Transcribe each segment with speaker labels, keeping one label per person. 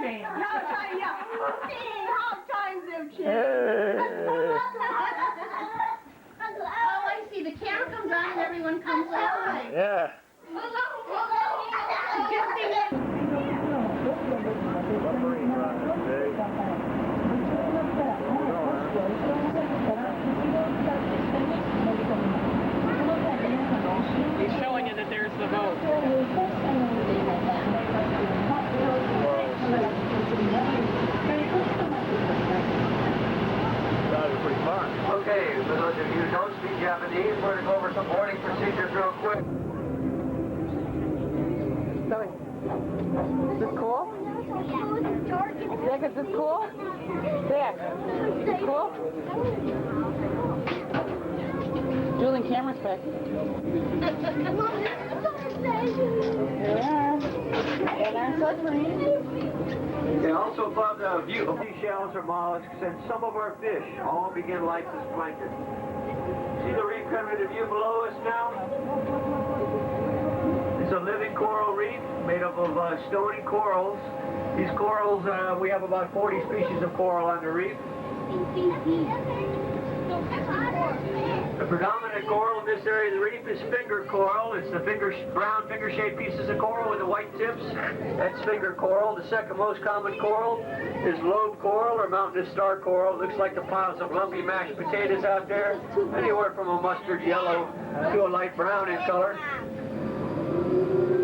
Speaker 1: changed.
Speaker 2: Yeah. See how times have changed.
Speaker 3: Oh, I see. The camera comes on and everyone comes live.
Speaker 4: Yeah.
Speaker 1: He's showing you that there's the vote.
Speaker 4: Pretty fun.
Speaker 5: Okay, for those of you who don't speak Japanese, we're going to go over some boarding procedures real quick.
Speaker 1: Is this cool? Dick, is this cool? Dick, is this cool? Julian, camera's fixed.
Speaker 5: Okay, also above the view of seashells or mollusks and some of our fish all begin life as plankton. See the reef coming into view below us now? It's a living coral reef made up of stony corals. These corals, we have about 40 species of coral on the reef. The predominant coral in this area of the reef is finger coral. It's the brown finger-shaped pieces of coral with the white tips. That's finger coral. The second most common coral is lobe coral or mountainous star coral. It looks like the piles of lumpy mashed potatoes out there, anywhere from a mustard yellow to a light brown in color.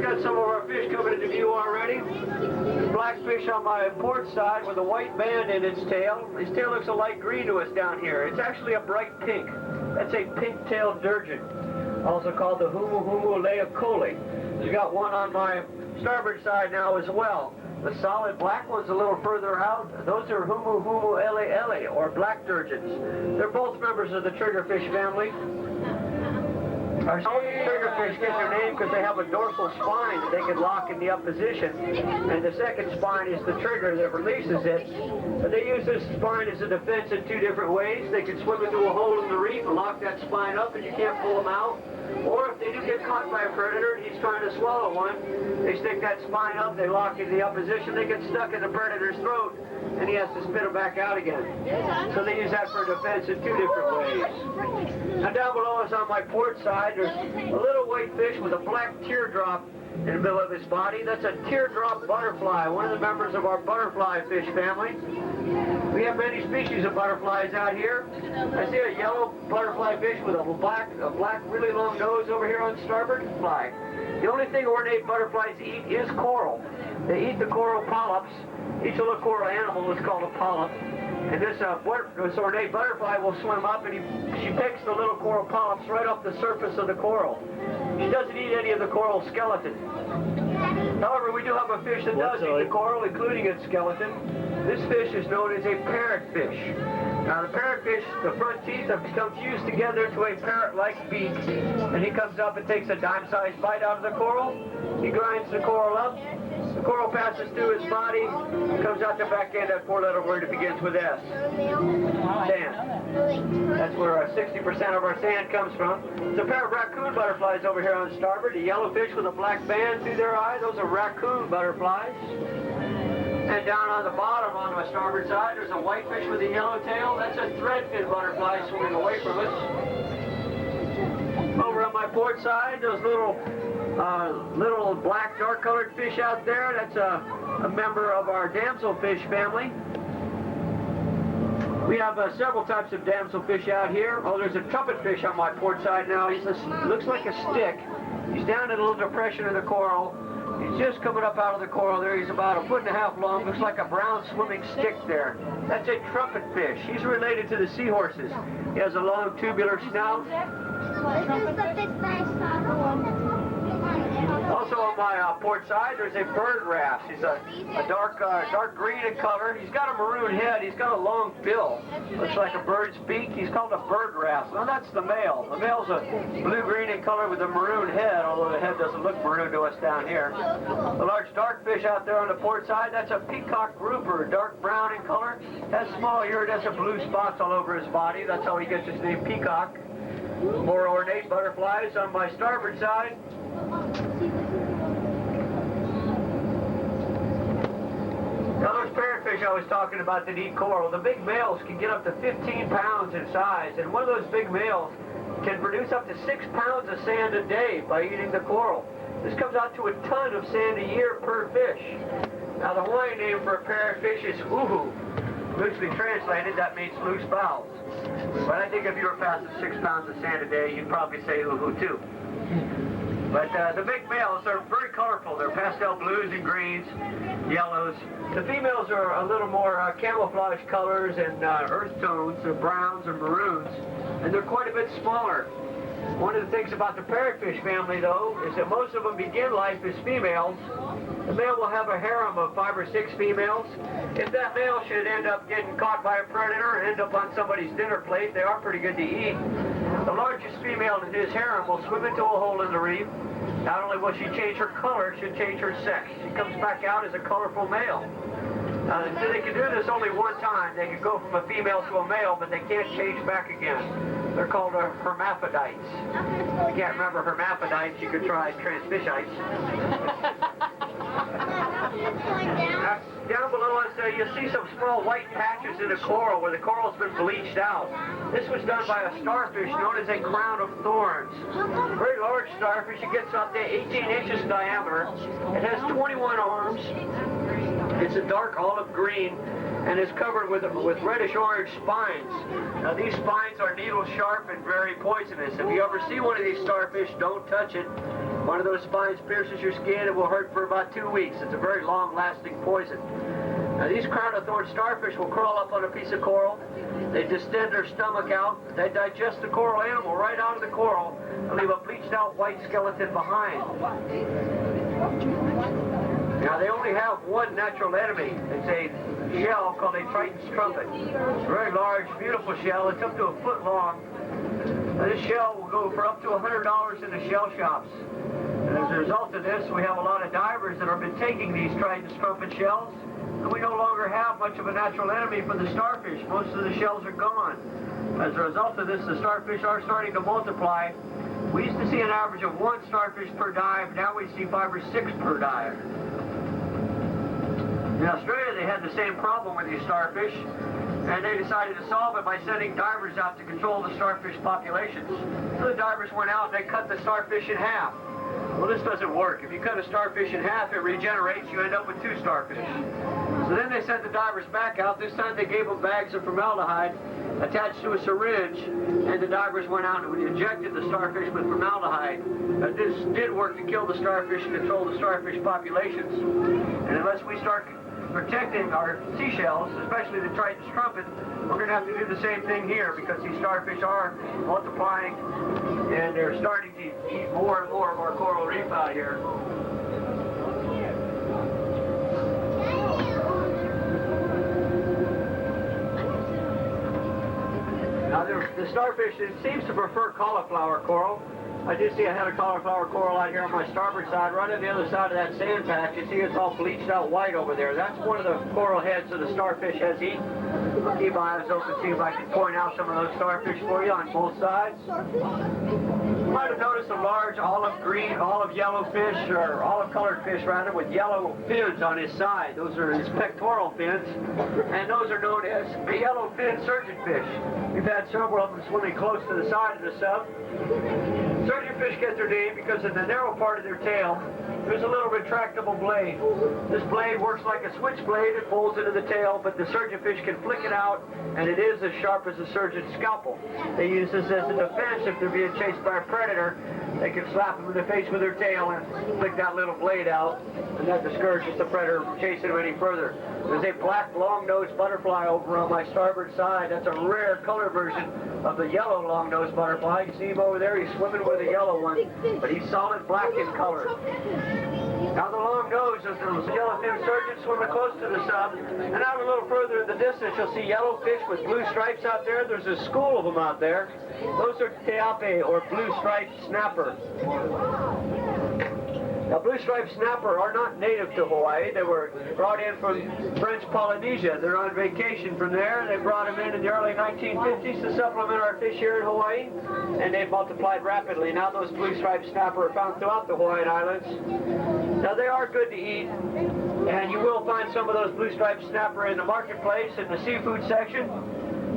Speaker 5: Got some of our fish coming into view already. There's blackfish on my port side with a white band in its tail. His tail looks a light green to us down here. It's actually a bright pink. That's a pink-tailed durgeon, also called the Humu Humu Leocoli. You got one on my starboard side now as well. The solid black one's a little further out. Those are Humu Humu Ele Ele, or black durgeons. They're both members of the triggerfish family. Our triggerfish get their name because they have a dorsal spine that they can lock in the up position, and the second spine is the trigger that releases it. And they use this spine as a defense in two different ways. They can swim into a hole in the reef and lock that spine up and you can't pull them out. Or if they do get caught by a predator and he's trying to swallow one, they stick that spine up, they lock in the up position, they get stuck in the predator's throat, and he has to spit them back out again. So they use that for defense in two different ways. Now down below us on my port side, there's a little white fish with a black teardrop in the middle of his body. That's a teardrop butterfly, one of the members of our butterfly fish family. We have many species of butterflies out here. I see a yellow butterfly fish with a black really long nose over here on starboard. Fly. The only thing ornate butterflies eat is coral. They eat the coral polyps. Each little coral animal is called a polyp. And this ornate butterfly will swim up and she picks the little coral polyps right off the surface of the coral. She doesn't eat any of the coral skeleton. However, we do have a fish that does eat the coral, including its skeleton. This fish is known as a parrotfish. Now the parrotfish, the front teeth have become fused together to a parrot-like beak. And he comes up and takes a dime-sized bite out of the coral. He grinds the coral up. The coral passes through his body, comes out the back end, that four-letter word that begins with S. Sand. That's where 60% of our sand comes from. The pair of raccoon butterflies over here on starboard, a yellow fish with a black band through their eye. Those are raccoon butterflies. And down on the bottom on my starboard side, there's a white fish with a yellow tail. That's a threadfin butterfly swimming away from us. Over on my port side, those little black dark-colored fish out there, that's a member of our damselfish family. We have several types of damselfish out here. Oh, there's a trumpetfish on my port side now. He looks like a stick. He's down in a little depression in the coral. He's just coming up out of the coral there. He's about 1.5 feet long. Looks like a brown swimming stick there. That's a trumpetfish. He's related to the seahorses. He has a long tubular snout. Also on my port side, there's a bird wrasse. He's a dark green in color. He's got a maroon head. He's got a long bill. Looks like a bird's beak. He's called a bird wrasse. Now that's the male. The male's a blue-green in color with a maroon head, although the head doesn't look maroon to us down here. The large dark fish out there on the port side, that's a peacock grouper, dark brown in color. Has small iridescent blue spots all over his body. That's how he gets his name, peacock. More ornate butterflies on my starboard side. Now I was talking about that eat coral. The big males can get up to 15 pounds in size, and one of those big males can produce up to 6 pounds of sand a day by eating the coral. This comes out to a ton of sand a year per fish. Now the Hawaiian name for a parrotfish is uhu. Loosely translated, that means loose bowels. But I think if you were passing 6 pounds of sand a day, you'd probably say uhu too. But the big males are very colorful. They're pastel blues and greens, yellows. The females are a little more camouflage colors and earth tones, or browns or maroons, and they're quite a bit smaller. One of the things about the parrotfish family, though, is that most of them begin life as females. The male will have a harem of 5 or 6 females. If that male should end up getting caught by a predator and end up on somebody's dinner plate, they are pretty good to eat. The largest female in his harem will swim into a hole in the reef. Not only will she change her color, she'll change her sex. She comes back out as a colorful male. They can do this only one time. They can go from a female to a male, but they can't change back again. They're called hermaphrodites. If you can't remember hermaphrodites, you could try transfishites. Down below us, you'll see some small white patches in the coral where the coral's been bleached out. This was done by a starfish known as a crown of thorns. A very large starfish. It gets up to 18 inches diameter. It has 21 arms. It's a dark olive green and is covered with reddish-orange spines. Now these spines are needle-sharp and very poisonous. If you ever see one of these starfish, don't touch it. One of those spines pierces your skin. It will hurt for about 2 weeks. It's a very long-lasting poison. Now these crown-of-thorn starfish will crawl up on a piece of coral. They distend their stomach out. They digest the coral animal right out of the coral and leave a bleached-out white skeleton behind. Now they only have one natural enemy. It's a shell called a Triton's trumpet. It's a very large, beautiful shell. It's up to 1 foot long. Now, this shell will go for up to $100 in the shell shops. And as a result of this, we have a lot of divers that have been taking these Triton's trumpet shells, and we no longer have much of a natural enemy for the starfish. Most of the shells are gone. As a result of this, the starfish are starting to multiply. We used to see an average of 1 starfish per dive. Now we see 5 or 6 per dive. In Australia, they had the same problem with these starfish, and they decided to solve it by sending divers out to control the starfish populations. So the divers went out and they cut the starfish in half. Well, this doesn't work. If you cut a starfish in half, it regenerates. You end up with 2 starfish. So then they sent the divers back out. This time they gave them bags of formaldehyde attached to a syringe, and the divers went out and injected the starfish with formaldehyde. This did work to kill the starfish and control the starfish populations. And unless we start protecting our seashells, especially the Triton's trumpet, we're going to have to do the same thing here, because these starfish are multiplying and they're starting to eat more and more of our coral reef out here. Now the starfish, it seems to prefer cauliflower coral. I do see I had a cauliflower coral out here on my starboard side. Right on the other side of that sand patch, you see it's all bleached out white over there. That's one of the coral heads that the starfish has eaten. Keep eyes open, see if I can point out some of those starfish for you on both sides. You might have noticed a large olive green, olive yellow fish, or olive colored fish rather, with yellow fins on his side. Those are his pectoral fins, and those are known as a yellow fin surgeonfish. We've had several of them swimming close to the side of the sub. Surgeonfish get their name because in the narrow part of their tail, there's a little retractable blade. This blade works like a switchblade. It folds into the tail, but the surgeonfish can flick it out, and it is as sharp as a surgeon's scalpel. They use this as a defense if they're being chased by a predator. They can slap them in the face with their tail and flick that little blade out, and that discourages the predator from chasing them any further. There's a black long-nosed butterfly over on my starboard side. That's a rare color version of the yellow long-nosed butterfly. You see him over there? He's swimming with a yellow one, but he's solid black in color. Now the long nose of the yellowfin surgeon swimming close to the sub, and out a little further in the distance you'll see yellow fish with blue stripes out there. There's a school of them out there. Those are teape, or blue striped snapper. Now, blue-striped snapper are not native to Hawaii. They were brought in from French Polynesia. They're on vacation from there. They brought them in the early 1950s to supplement our fish here in Hawaii, and they've multiplied rapidly. Now those blue-striped snapper are found throughout the Hawaiian Islands. Now, they are good to eat, and you will find some of those blue-striped snapper in the marketplace, in the seafood section.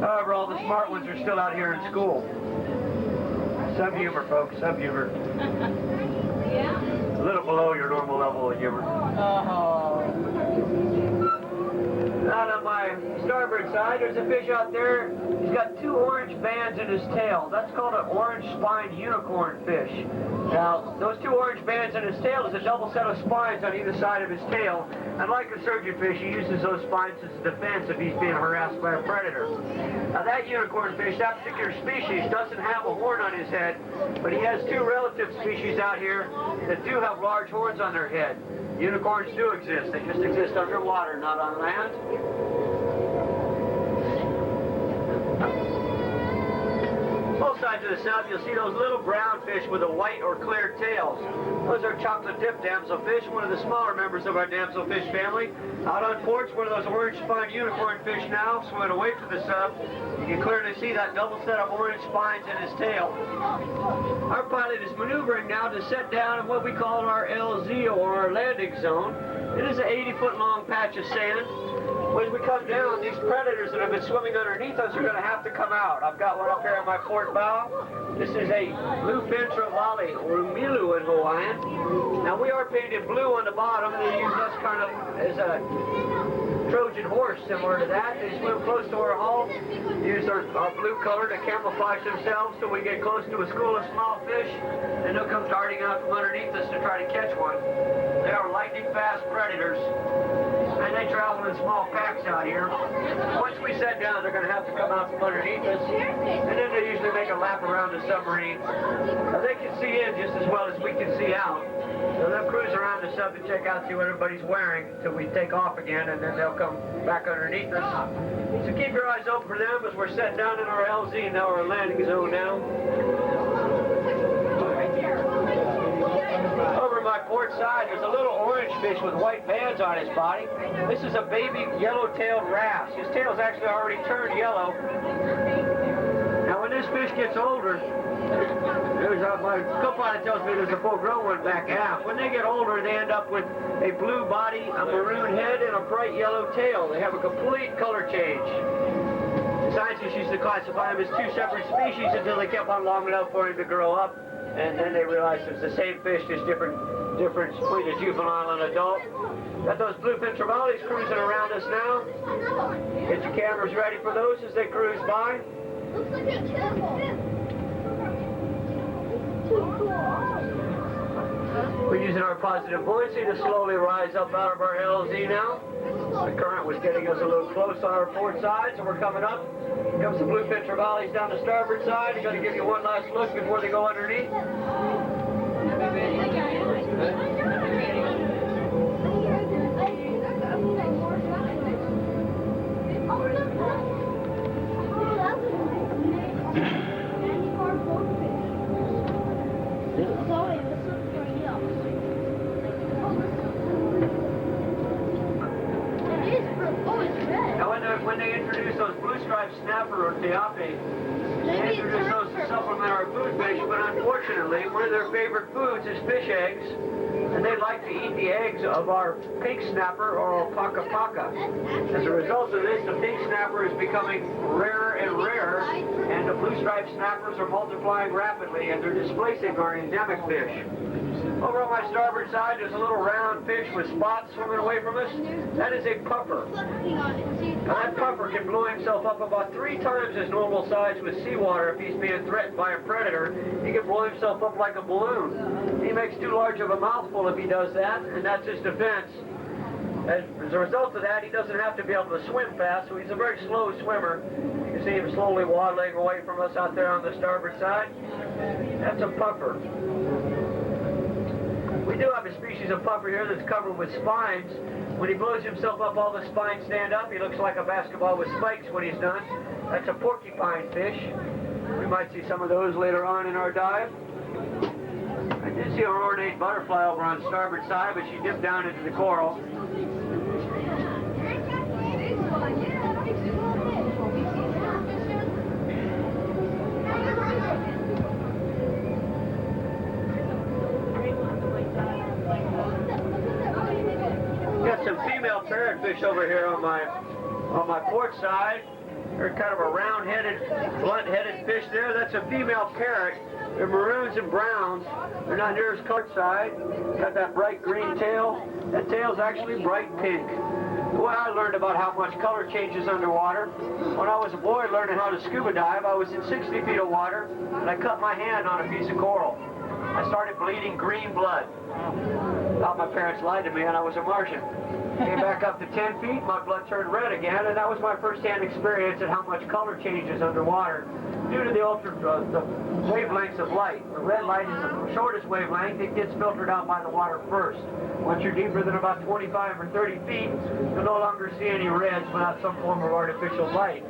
Speaker 5: However, all the smart ones are still out here in school. Some humor, folks, some humor. A little below your normal level of humor. Out on my starboard side, there's a fish out there. He's got 2 orange bands in his tail. That's called an orange-spined unicorn fish. Now, those 2 orange bands in his tail is a double set of spines on either side of his tail. And like a surgeonfish, he uses those spines as a defense if he's being harassed by a predator. Now, that unicorn fish, that particular species, doesn't have a horn on his head, but he has 2 relative species out here that do have large horns on their head. Unicorns do exist. They just exist underwater, not on land. Both sides of the south, you'll see those little brown fish with a white or clear tails. Those are chocolate-tipped damselfish, one of the smaller members of our damselfish family. Out on ports, one of those orange-spined unicorn fish now, swimming away to the south. You can clearly see that double set of orange spines in his tail. Our pilot is maneuvering now to set down in what we call our LZ, or our landing zone. It is an 80-foot-long patch of sand. When we come down, these predators that have been swimming underneath us are going to have to come out. I've got one up here on my port bow. This is a bluefin trevally, or umilu in Hawaiian. Now, we are painted blue on the bottom. They use us kind of as a Trojan horse, similar to that. They swim close to our hull, use our blue color to camouflage themselves till we get close to a school of small fish, and they'll come darting out from underneath us to try to catch one. They are lightning-fast predators, and they travel in small packs out here. Once we set down, they're going to have to come out from underneath us, and then they usually make a lap around the submarine. Now, they can see in just as well as we can see out. So they'll cruise around the sub to check out, see what everybody's wearing until we take off again, and then they'll come back underneath us. So keep your eyes open for them as we're setting down in our LZ now, our landing zone now. Over my port side, there's a little orange fish with white bands on his body. This is a baby yellow-tailed wrasse. His tail's actually already turned yellow. Now, when this fish gets older, my co-pilot tells me there's a full-grown one back half. When they get older, they end up with a blue body, a maroon head, and a bright yellow tail. They have a complete color change. Scientists used to classify them as 2 separate species until they kept on long enough for him to grow up. And then they realized it's the same fish, just difference between a juvenile and adult. Got those bluefin trevallies cruising around us now. Get your cameras ready for those as they cruise by.
Speaker 1: Looks like it's terrible.
Speaker 5: We're using our positive buoyancy to slowly rise up out of our LZ now. The current was getting us a little close on our port side, so we're coming up. Here comes the bluefin trevallies down the starboard side. I'm going to give you one last look before they go underneath. When they introduce those blue-striped snapper or teape, they introduce those to supplement our food fish, but unfortunately, one of their favorite foods is fish eggs, and they like to eat the eggs of our pink snapper or paka paka. As a result of this, the pink snapper is becoming rarer and rarer, and the blue-striped snappers are multiplying rapidly, and they're displacing our endemic fish. Over on my starboard side, there's a little round fish with spots swimming away from us. That is a puffer. Now, that puffer can blow himself up about 3 times his normal size with seawater if he's being threatened by a predator. He can blow himself up like a balloon. He makes too large of a mouthful if he does that, and that's his defense. As a result of that, he doesn't have to be able to swim fast, so he's a very slow swimmer. You can see him slowly waddling away from us out there on the starboard side. That's a puffer. We do have a species of puffer here that's covered with spines. When he blows himself up, all the spines stand up. He looks like a basketball with spikes when he's done. That's a porcupine fish. We might see some of those later on in our dive. And You see a rhodate butterfly over on the starboard side, but she dipped down into the coral. Got some female parrotfish over here on my port side. They're kind of a round-headed, blunt-headed fish there. That's a female parrot. They're maroons and browns. They're not near as colored side. Got that bright green tail. That tail's actually bright pink. The way I learned about how much color changes underwater, when I was a boy learning how to scuba dive, I was in 60 feet of water, and I cut my hand on a piece of coral. I started bleeding green blood. Thought my parents lied to me and I was a Martian. Came back up to 10 feet, my blood turned red again, and that was my first-hand experience at how much color changes underwater due to the wavelengths of light. The red light is the shortest wavelength. It gets filtered out by the water first. Once you're deeper than about 25 or 30 feet, you'll no longer see any reds without some form of artificial light.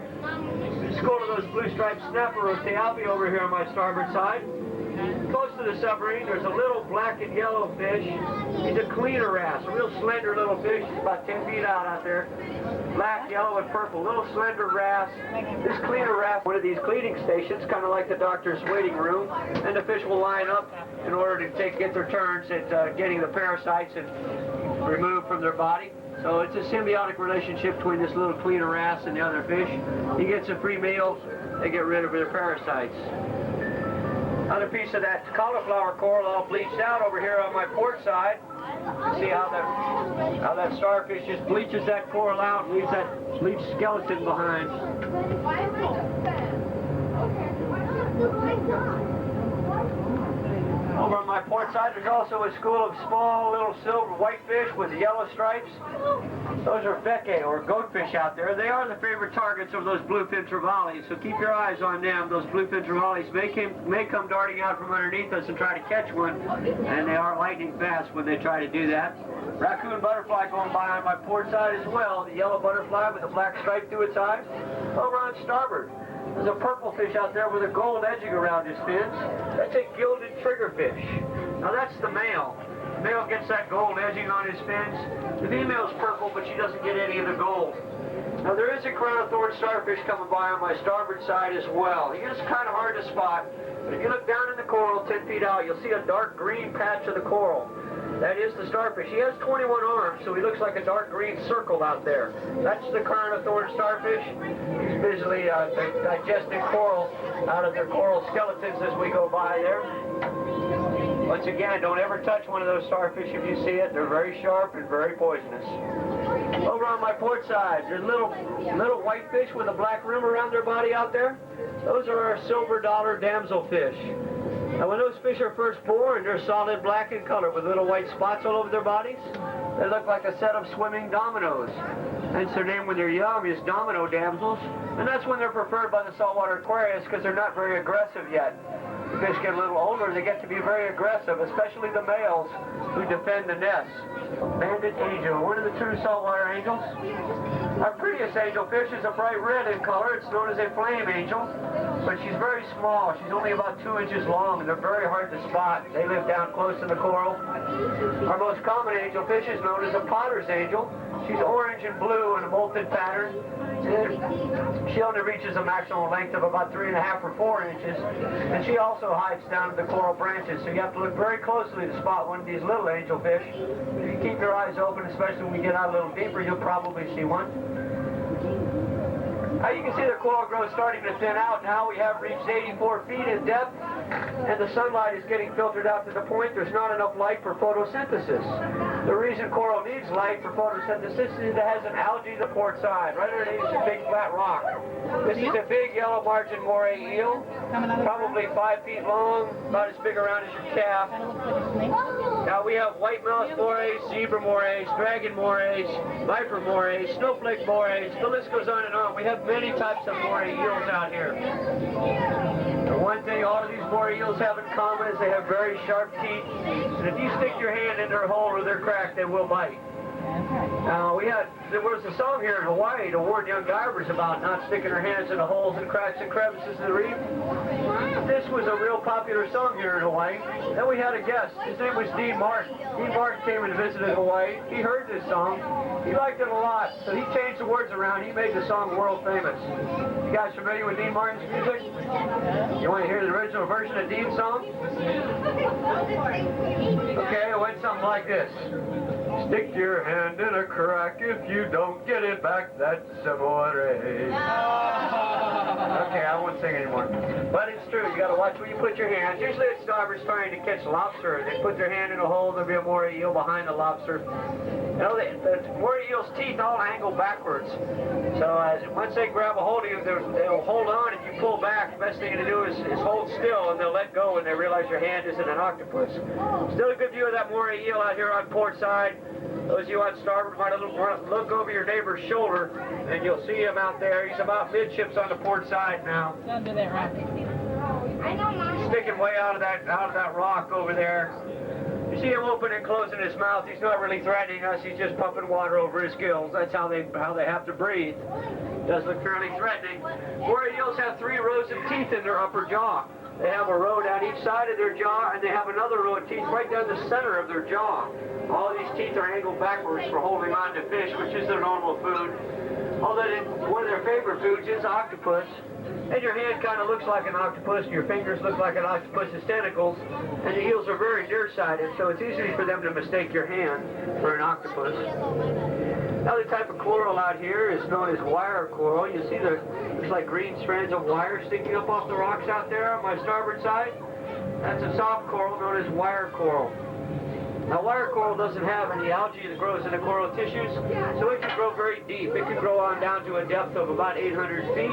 Speaker 5: School of those blue-striped snapper roteapi over here on my starboard side. Close to the submarine, there's a little black and yellow fish. He's a cleaner wrasse, a real slender little fish. He's about 10 feet out there. Black, yellow, and purple, little slender wrasse. This cleaner wrasse, one of these cleaning stations, kind of like the doctor's waiting room, and the fish will line up in order to get their turns at getting the parasites and removed from their body. So it's a symbiotic relationship between this little cleaner wrasse and the other fish. He gets a free meal, they get rid of their parasites. Another piece of that cauliflower coral all bleached out over here on my port side. See how that starfish just bleaches that coral out and leaves that bleached skeleton behind. Over on my port side, there's also a school of small little silver whitefish with yellow stripes. Those are feke, or goatfish out there. They are the favorite targets of those bluefin trevallies, so keep your eyes on them. Those bluefin trevallies may come darting out from underneath us and try to catch one, and they are lightning fast when they try to do that. Raccoon butterfly going by on my port side as well. The yellow butterfly with a black stripe through its eyes. Over on starboard, there's a purple fish out there with a gold edging around his fins. That's a gilded triggerfish. Now that's the male. The male gets that gold edging on his fins. The female's purple, but she doesn't get any of the gold. Now there is a crown of thorn starfish coming by on my starboard side as well. He is kind of hard to spot, but if you look down in the coral 10 feet out, you'll see a dark green patch of the coral. That is the starfish. He has 21 arms, so he looks like a dark green circle out there. That's the crown of thorn starfish. He's busily digesting coral out of their coral skeletons as we go by there. Once again, don't ever touch one of those starfish if you see it. They're very sharp and very poisonous. Over on my port side, there's little white fish with a black rim around their body out there. Those are our silver dollar damselfish. Now when those fish are first born, they're solid black in color with little white spots all over their bodies. They look like a set of swimming dominoes. Hence their name when they're young is domino damsels. And that's when they're preferred by the saltwater aquarius because they're not very aggressive yet. The fish get a little older, they get to be very aggressive, especially the males who defend the nest. Banded angel, one of the true saltwater angels. Our prettiest angelfish is a bright red in color. It's known as a flame angel, but she's very small. She's only about 2 inches long, and they're very hard to spot. They live down close to the coral. Our most common angelfish is known as a potter's angel. She's orange and blue in a molted pattern. She only reaches a maximum length of about 3.5 or 4 inches, and she also hides down in the coral branches, so you have to look very closely to spot one of these little angelfish. If you keep your eyes open, especially when we get out a little deeper, you'll probably see one. Now you can see the coral growth starting to thin out now. We have reached 84 feet in depth, and the sunlight is getting filtered out to the point there's not enough light for photosynthesis. The reason coral needs light for photosynthesis is it has an algae to the port side. Right underneath is a big flat rock. This is a big yellow margin moray eel, probably 5 feet long, about as big around as your calf. Now we have white mouth morays, zebra morays, dragon morays, viper morays, snowflake morays, the list goes on and on. We have many types of moray eels out here. The one thing all of these moray eels have in common is they have very sharp teeth, and if you stick your hand in their hole or their crack, they will bite. There was a song here in Hawaii to warn young divers about not sticking their hands in the holes and cracks and crevices of the reef. This was a real popular song here in Hawaii. Then we had a guest. His name was Dean Martin. Dean Martin came and visited Hawaii. He heard this song. He liked it a lot, so he changed the words around. He made the song world famous. You guys familiar with Dean Martin's music? You want to hear the original version of Dean's song? Okay, it went something like this. Stick your hand in a crack, if you don't get it back, that's amore. Okay, I won't sing anymore. But it's true, you gotta watch where you put your hands. Usually it's divers trying to catch lobster. They put their hand in a hole, there'll be a moray eel behind the lobster. You know, the moray eel's teeth all angle backwards. So once they grab a hold of you, they'll hold on. If you pull back, the best thing to do is hold still, and they'll let go when they realize your hand isn't an octopus. Still a good view of that moray eel out here on port side. Those of you on starboard might look over your neighbor's shoulder, and you'll see him out there. He's about midships on the port side now.
Speaker 1: Under that rock.
Speaker 5: Sticking way out of that rock over there. You see him open and closing his mouth. He's not really threatening us. He's just pumping water over his gills. That's how they have to breathe. Does look fairly threatening. Moray eels have 3 rows of teeth in their upper jaw. They have a row down each side of their jaw, and they have another row of teeth right down the center of their jaw. All of these teeth are angled backwards for holding on to fish, which is their normal food. Although one of their favorite foods is octopus. And your hand kind of looks like an octopus, and your fingers look like an octopus's tentacles, and the eels are very nearsighted, so it's easy for them to mistake your hand for an octopus. Another type of coral out here is known as wire coral. You see there's like green strands of wire sticking up off the rocks out there on my starboard side. That's a soft coral known as wire coral. Now, wire coral doesn't have any algae that grows in the coral tissues, so it can grow very deep. It can grow on down to a depth of about 800 feet.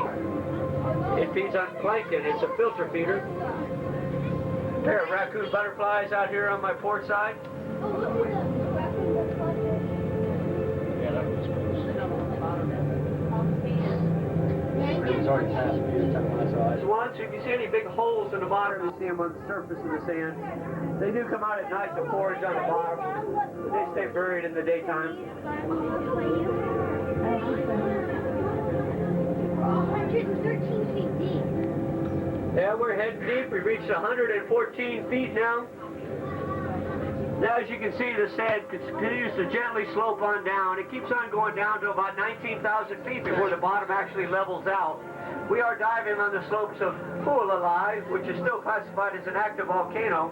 Speaker 5: It feeds on plankton. It's a filter feeder. There are raccoon butterflies out here on my port side. There's one, so if you see any big holes in the bottom, you see them on the surface of the sand. They do come out at night to forage on the bottom. They stay buried in the daytime.
Speaker 2: 113 feet deep.
Speaker 5: Yeah, we're heading deep. We've reached 114 feet now. Now, as you can see, the sand continues to gently slope on down. It keeps on going down to about 19,000 feet before the bottom actually levels out. We are diving on the slopes of Hualalai, which is still classified as an active volcano.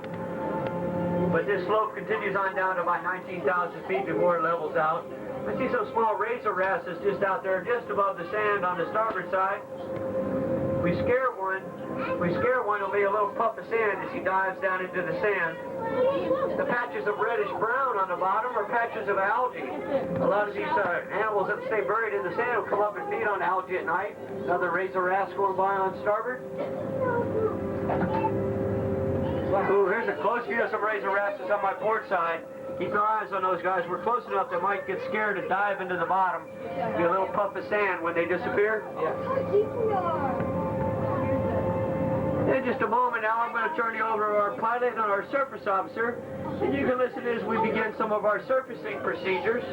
Speaker 5: But this slope continues on down to about 19,000 feet before it levels out. I see some small razor wrasses just out there, just above the sand on the starboard side. We scare one, it'll be a little puff of sand as he dives down into the sand. The patches of reddish-brown on the bottom are patches of algae. A lot of these animals that stay buried in the sand will come up and feed on algae at night. Another razor wrasse going by on starboard. Ooh, here's a close view of some razor wrasses on my port side. Keep your eyes on those guys. We're close enough they might get scared and dive into the bottom. Be a little puff of sand when they disappear. In just a moment now, I'm going to turn you over to our pilot and our surface officer, and you can listen as we begin some of our surfacing procedures.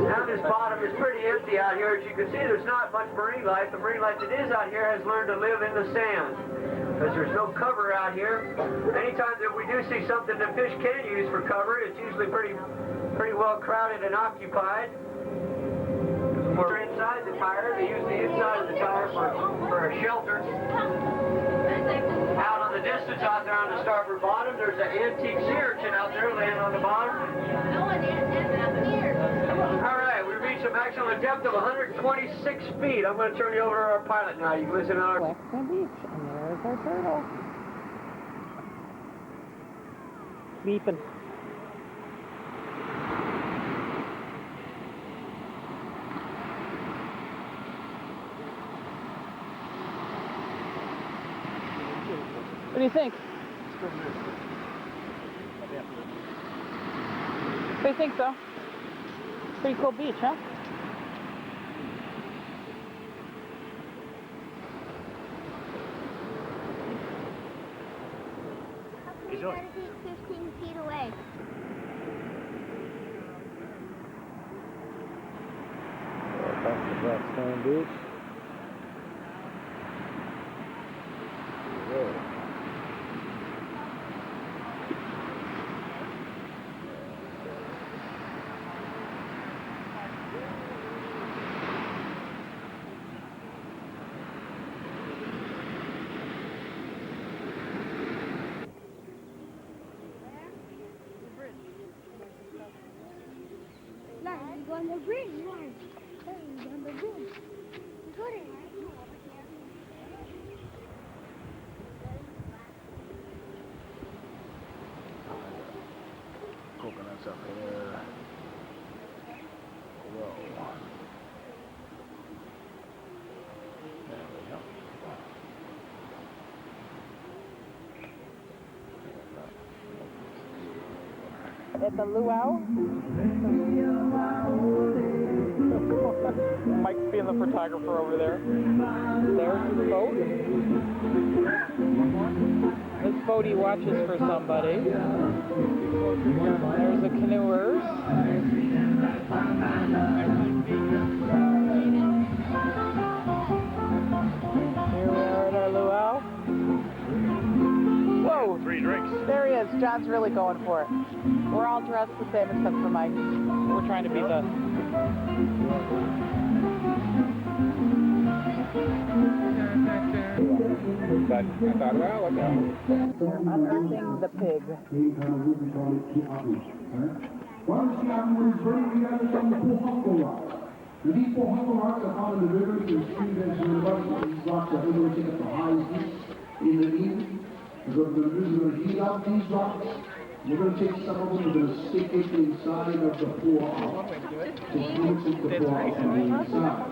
Speaker 5: Now this bottom is pretty empty out here. As you can see, there's not much marine life. The marine life that is out here has learned to live in the sand, because there's no cover out here. Anytime that we do see something that fish can use for cover, it's usually pretty well crowded and occupied. Or inside the tire, they use the inside of the tire for a shelter. Out on the distance out there on the starboard bottom, there's an antique sea urchin out there laying on the bottom. All right, we reached a maximum depth of 126 feet. I'm going to turn you over to our pilot now. You can listen to our...
Speaker 1: Western Beach, and there's our turtle. Beeping. What do you think? I think so. Pretty cool beach, huh?
Speaker 5: doing?
Speaker 1: gotta be 15 feet away.
Speaker 4: Back to Blackstone Beach. Whoa.
Speaker 1: No, you go on the bridge. You go on the bridge. Go there.
Speaker 4: Coconuts up there. Whoa. There we go.
Speaker 6: At the luau. Mike's being the photographer over there. There's the boat. This boat he watches for somebody. There's the canoers. Here we are at our luau. Whoa!
Speaker 4: 3 drinks.
Speaker 6: There he is. John's really going for it. We're all dressed the same except for Mike. We're trying to be the...
Speaker 4: But I thought, well, look out.
Speaker 6: They're unearthing the pig.
Speaker 7: One of the animals buried together from the Pohongo rocks. These Pohongo rocks are found in the rivers and streams and rivers. These rocks are liberated at the highest heat in the evening. We're going to heat up these rocks. We're going to take some of them, we're going to stick it inside of the pour out.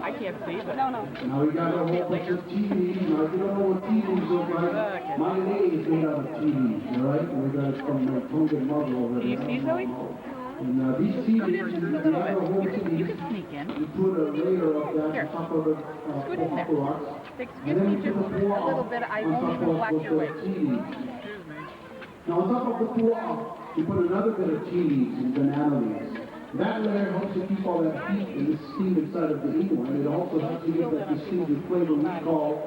Speaker 6: I can't see, but...
Speaker 7: Now we got a whole bunch of TVs. Now if you don't know what TVs look like, my name is made out of TVs, all right? We got it from my Tongan mother over there.
Speaker 6: Can you see, Zoe?
Speaker 7: And these TVs,
Speaker 6: Just a
Speaker 7: you
Speaker 6: little
Speaker 7: got a whole
Speaker 6: bit.
Speaker 7: TV.
Speaker 6: You can sneak in.
Speaker 7: You put a layer of that
Speaker 6: Here.
Speaker 7: on top of the
Speaker 6: Scoot in there.
Speaker 7: rocks.
Speaker 6: Excuse
Speaker 7: And then
Speaker 6: me,
Speaker 7: you
Speaker 6: just
Speaker 7: put the pour
Speaker 6: a little
Speaker 7: out
Speaker 6: bit. I
Speaker 7: on
Speaker 6: won't
Speaker 7: top
Speaker 6: even
Speaker 7: of
Speaker 6: block
Speaker 7: the
Speaker 6: your way.
Speaker 7: TVs. Now on top of the pour out, you put another bit of tea leaves and banana leaves. That layer helps to keep all that heat and the steam inside of the igloo, and it also helps to give that distinctive flavor we call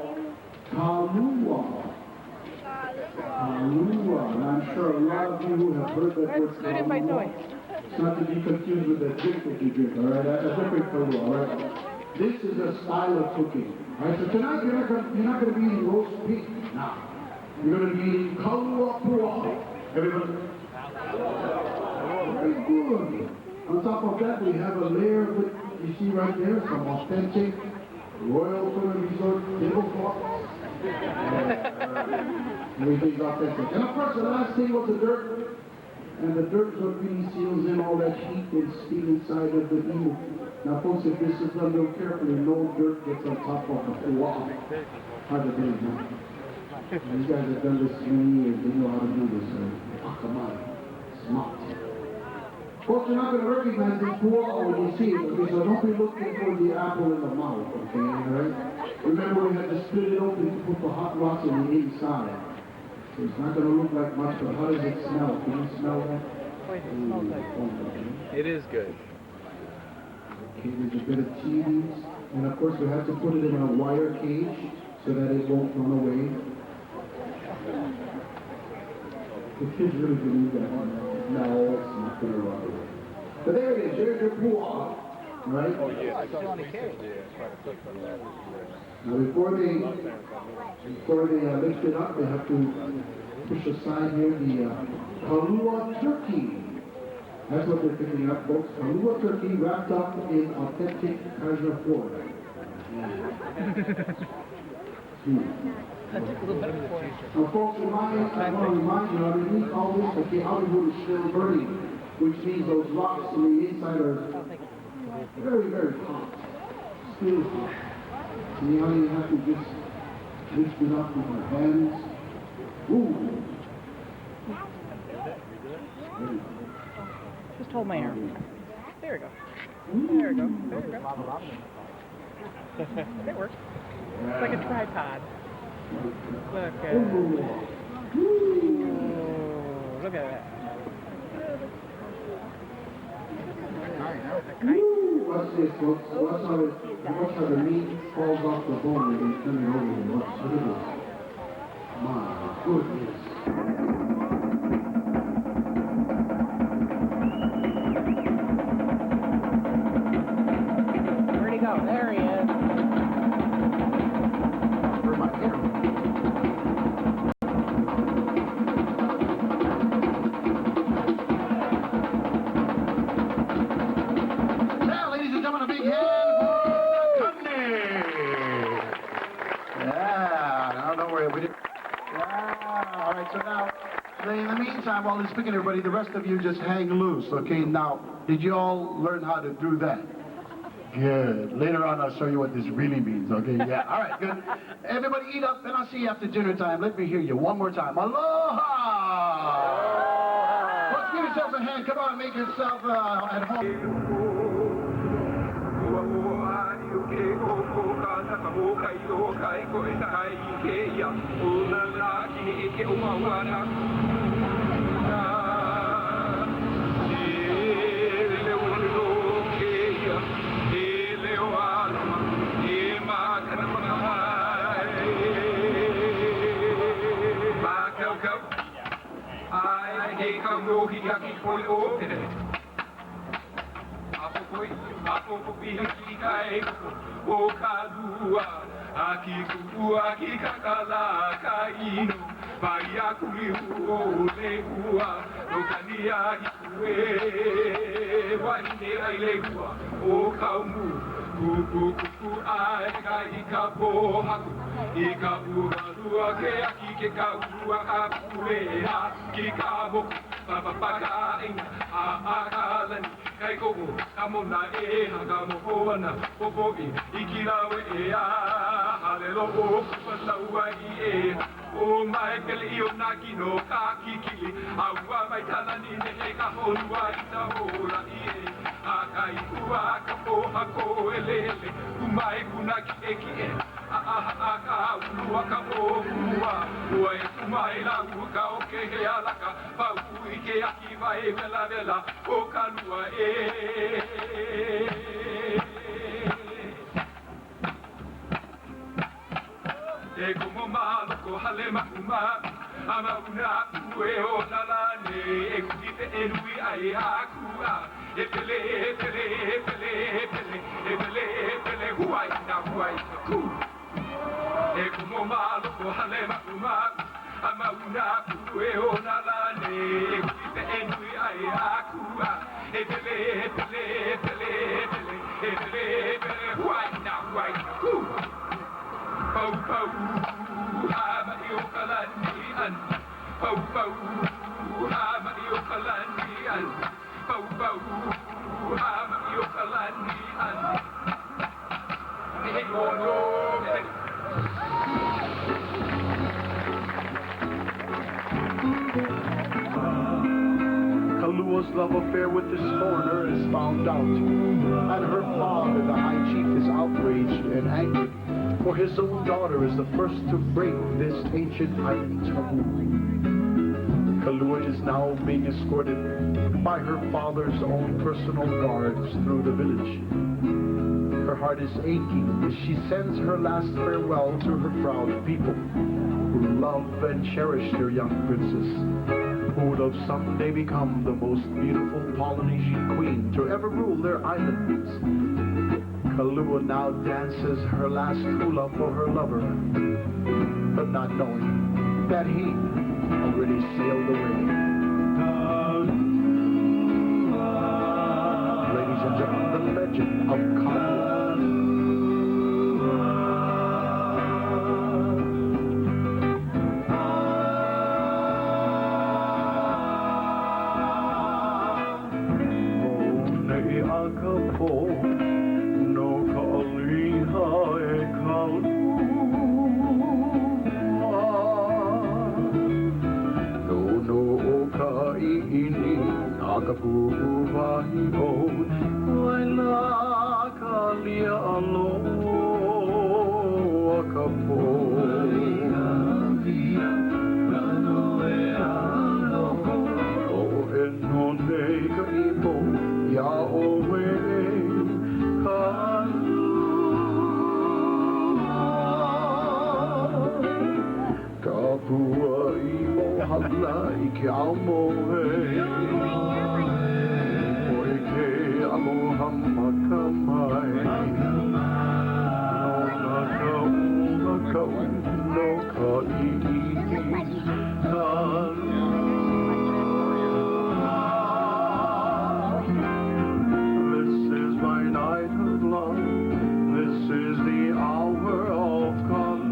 Speaker 7: kalua. Kalua. And I'm sure a lot of you have heard that word
Speaker 6: Scoot in by Zoe.
Speaker 7: It's not to be confused with the drink that you drink, all right? That's a different kalua, all right? This is a style of cooking. All right, so tonight you're not going to be eating roast pig. No. You're going to be eating kalua pua. Everybody? Very good. On top of that, we have a layer of it, you see right there, some authentic Royal Caribbean Resort tablecloths. Everything's authentic. And of course, the last thing was the dirt. And the dirt is what really seals in all that heat and steam inside of the igloo. Now, folks, if this is done real carefully, no dirt gets on top of the pua. Hard to do, huh? These guys have done this many years. They know how to do this. Come on. Smart. Folks, you're not going to recognize this pua when you see it, okay? So don't be looking for the apple in the mouth, okay? All right? Remember, we had to split it open to put the hot rocks on the inside. So it's not going to look like much, but how does it smell? Can you smell that?
Speaker 6: Wait, it smells good.
Speaker 4: It is good.
Speaker 7: Okay, there's a bit of cheese. And of course, we have to put it in a wire cage so that it won't run away. The kids really believe that. No, it's not going to run away. But there it is. There's your pua, right?
Speaker 4: Oh, yeah. It's on the cake.
Speaker 7: Now, before they lift it up, they have to push aside here the kalua turkey. That's what they're picking up, folks. Kalua turkey wrapped up in authentic Kaiser pork.
Speaker 6: That took a little bit of force.
Speaker 7: Now, folks, I want to remind you, underneath all this, okay, Hollywood is still burning, which means those rocks in the inside are very, very hot. Still hot. See how you have to just lift it up with your hands. Ooh.
Speaker 6: Just hold my arm. There we go. There we go. There we go. That works. It's like a tripod. Look at it.
Speaker 7: Ooh.
Speaker 6: Oh.
Speaker 4: look at that.
Speaker 7: Watch this, folks. Watch how the meat falls off the bone when you turn it over. Watch, look at this. My goodness.
Speaker 6: Where'd he go? There he is.
Speaker 7: Where my hair? Now, ladies and gentlemen, a big hand for Tunde. Yeah, now don't worry, we did. Yeah, all right, so now, in the meantime, while he's speaking, everybody, the rest of you just hang loose, okay? Now, did you all learn how to do that? Good. Later on, I'll show you what this really means, okay? Yeah, all right, good. Everybody eat up, and I'll see you after dinner time. Let me hear you one more time. Aloha! Let's give yourselves a hand. Come on, make yourself at home. Kalua's love affair with this foreigner is found out, and her father, the high chief, is outraged and angry, for his own daughter is the first to break this ancient island taboo. Kalua is now being escorted by her father's own personal guards through the village. Her heart is aching as she sends her last farewell to her proud people, who love and cherish their young princess, who will someday become the most beautiful Polynesian queen to ever rule their islands. Kalua now dances her last hula for her lover, but not knowing that he already sailed away. Ladies and gentlemen, the legend of Kalua. hala ike amoe Oike aloha makamai No na kau no ka i'i This is my night of love. This is the hour of God.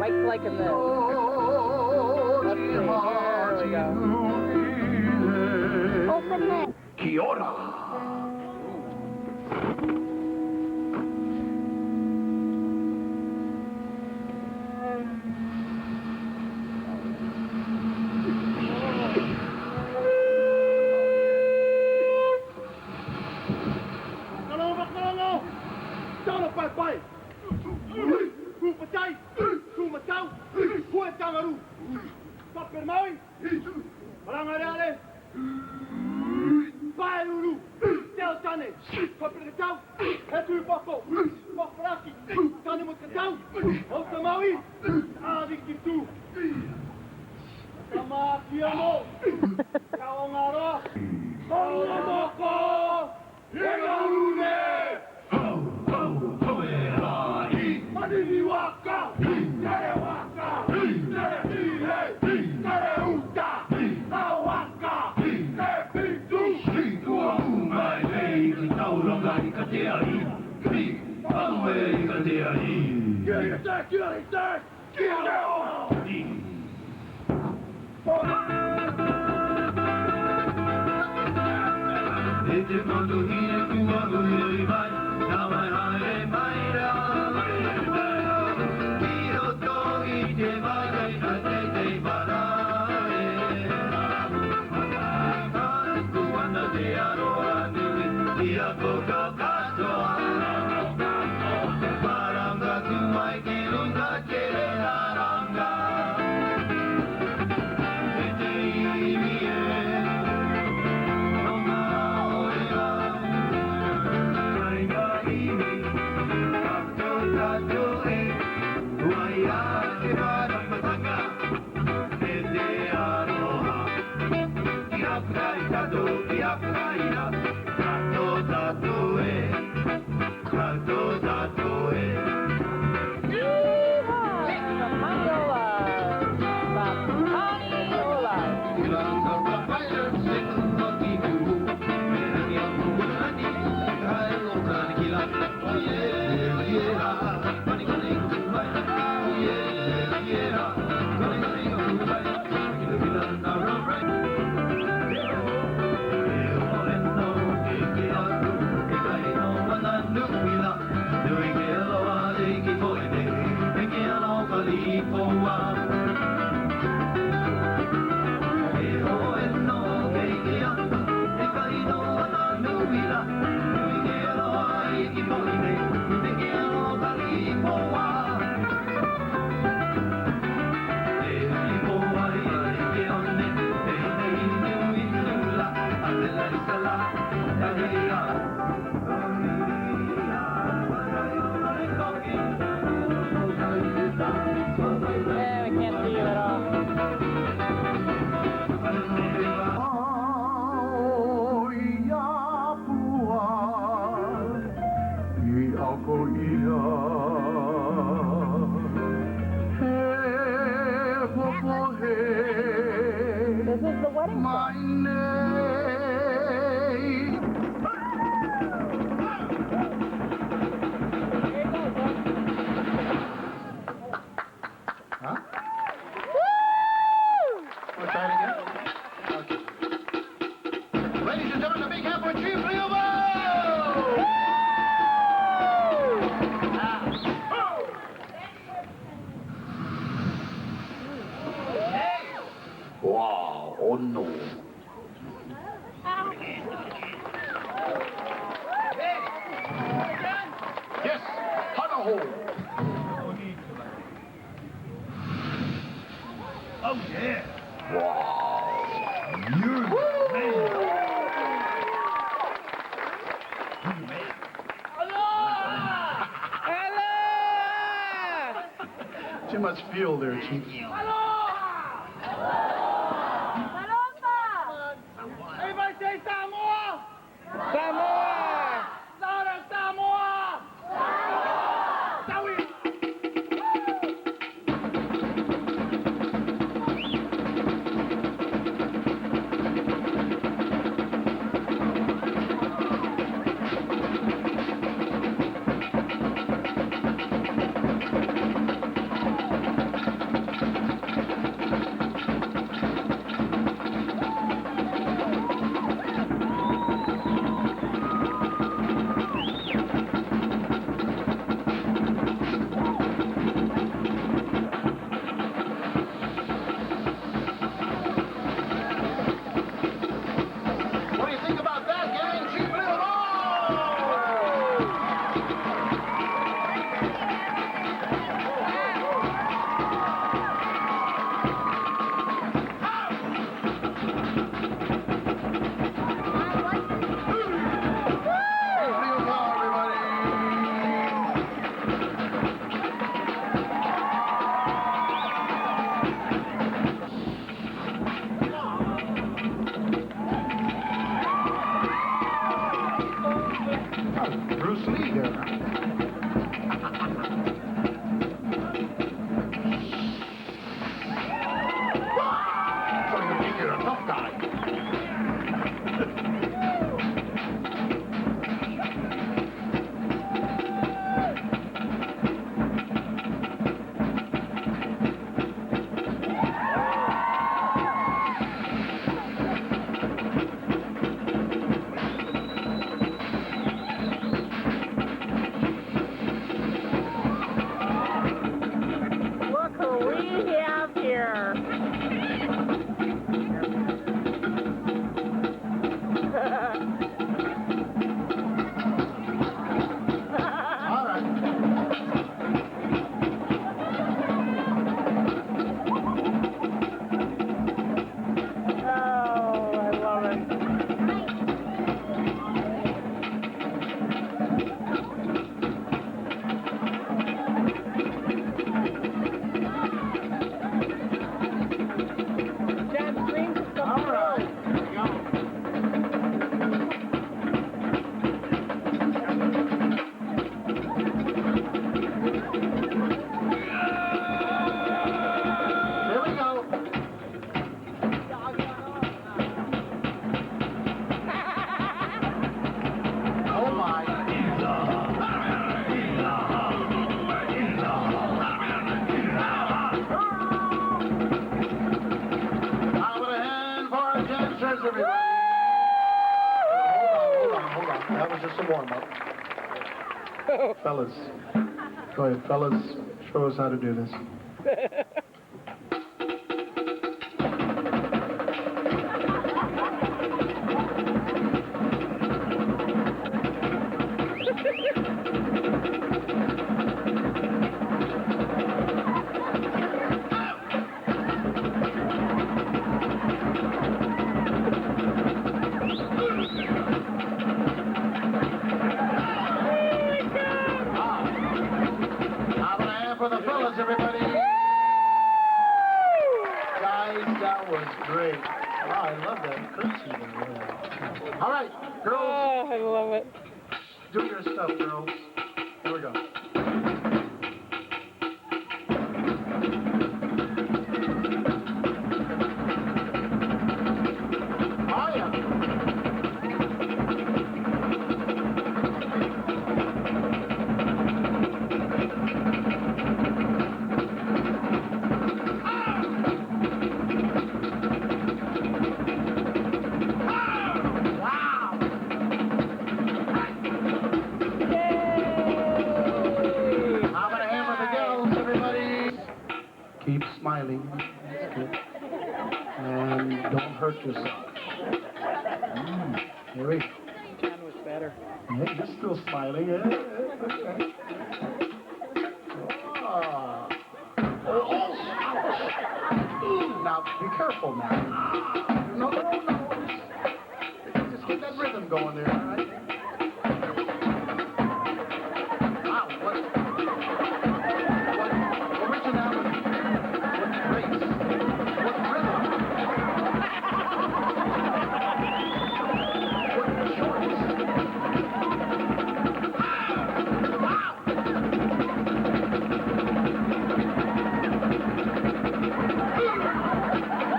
Speaker 6: Mike's liking this. Let's see. Here we go.
Speaker 1: Open it.
Speaker 7: Kia ora.
Speaker 6: Yeah, we can't see you at all. This is the wedding song.
Speaker 7: Huh? We'll try it again? Okay. Ladies and gentlemen, the big hand for Chief Leobo! Wow, oh no. Yes, Hanaho.
Speaker 8: Oh, yeah.
Speaker 7: Wow. You Too much fuel there, Chief.
Speaker 8: Everybody say Samoa!
Speaker 6: Samoa!
Speaker 8: Louder, Samoa! Sawi!
Speaker 7: What do you think about that, gang? Chief Leobo! Bruce Lee there. So you think you're a tough guy.
Speaker 6: Look who we have here.
Speaker 7: All right.
Speaker 6: Oh, I love it. John's dreams have come
Speaker 7: All
Speaker 6: true.
Speaker 7: right. Here we go. Here we go. Oh my. Out with a hand for our dancers, everybody. Hold on. That was just a warm-up. Fellas. Go ahead, fellas. Show us how to do this.
Speaker 9: for the fellas, everybody. Guys, that was great. Wow, I love that curtsy. All right, girls.
Speaker 6: Oh, I love it.
Speaker 9: Do your stuff, girls. Here we go. Oh, yeah. How about a hand for the girls, everybody? Keep smiling. That's good. And don't hurt yourself. Here we go.
Speaker 6: John was better.
Speaker 9: Hey, you're still smiling, eh? Ah. Oh, now, be careful now. No. Just get that rhythm going there, all right? Wow, what originality, what grace, what rhythm, what choice.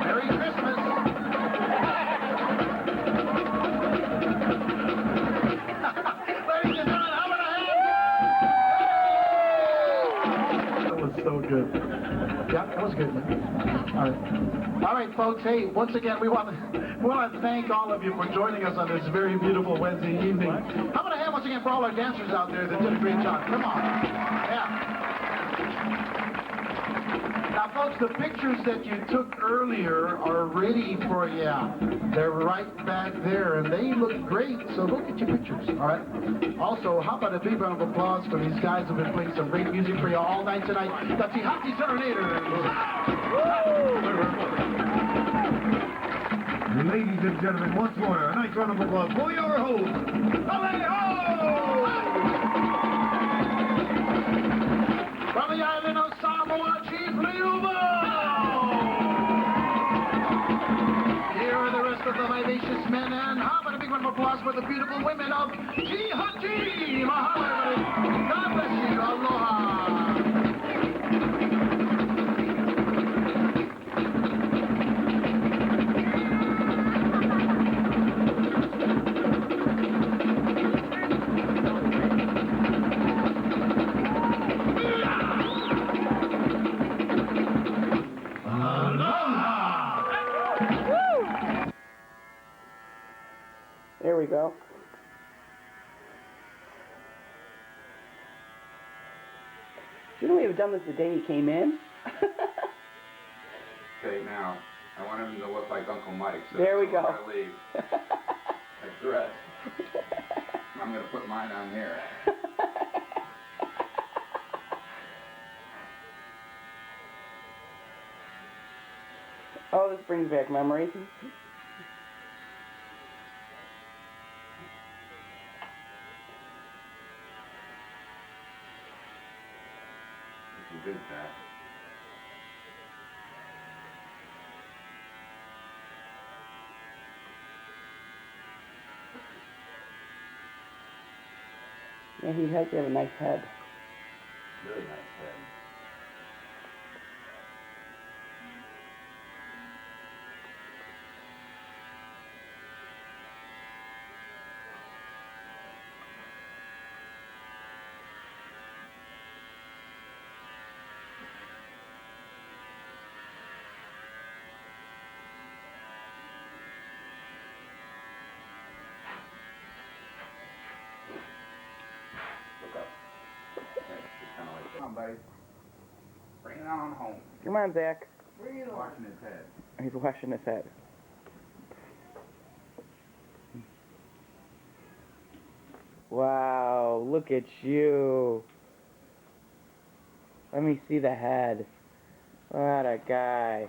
Speaker 9: Merry Christmas. Ladies and gentlemen, how about a hand? That was so good. Yeah, that was good, man. All right, folks. Hey, once again, we want to thank all of you for joining us on this very beautiful Wednesday evening. How about a hand once again for all our dancers out there that did a great job? Come on. Yeah. Now, folks, the pictures that you took earlier are ready for you. They're right back there, and they look great, so go get your pictures, all right? Also, how about a big round of applause for these guys who have been playing some great music for you all night tonight. That's the Hockey Serenaders.
Speaker 8: Ladies and gentlemen, once more, a nice round of applause for your host, Alejo!
Speaker 9: From the island of Samoa, Chief Liuba! Here are the rest of the vivacious men, and how about a big round of applause for the beautiful women of Jihaji! Mahalo, everybody! God bless you! Aloha!
Speaker 6: There we go. Shouldn't we have done this the day he came in?
Speaker 4: Okay, now, I want him to look like Uncle Mike. So
Speaker 6: There we
Speaker 4: before
Speaker 6: go.
Speaker 4: I leave, like dress. I'm going to put mine on here.
Speaker 6: Oh, this brings back memories.
Speaker 4: You did that.
Speaker 6: Yeah, he has to have a nice head.
Speaker 4: Really nice head. Look up. Just kind of like, come on, buddy. Bring it on home.
Speaker 6: Come on, Zach.
Speaker 4: He's washing his head.
Speaker 6: He's washing his head. Wow, look at you. Let me see the head. What a guy.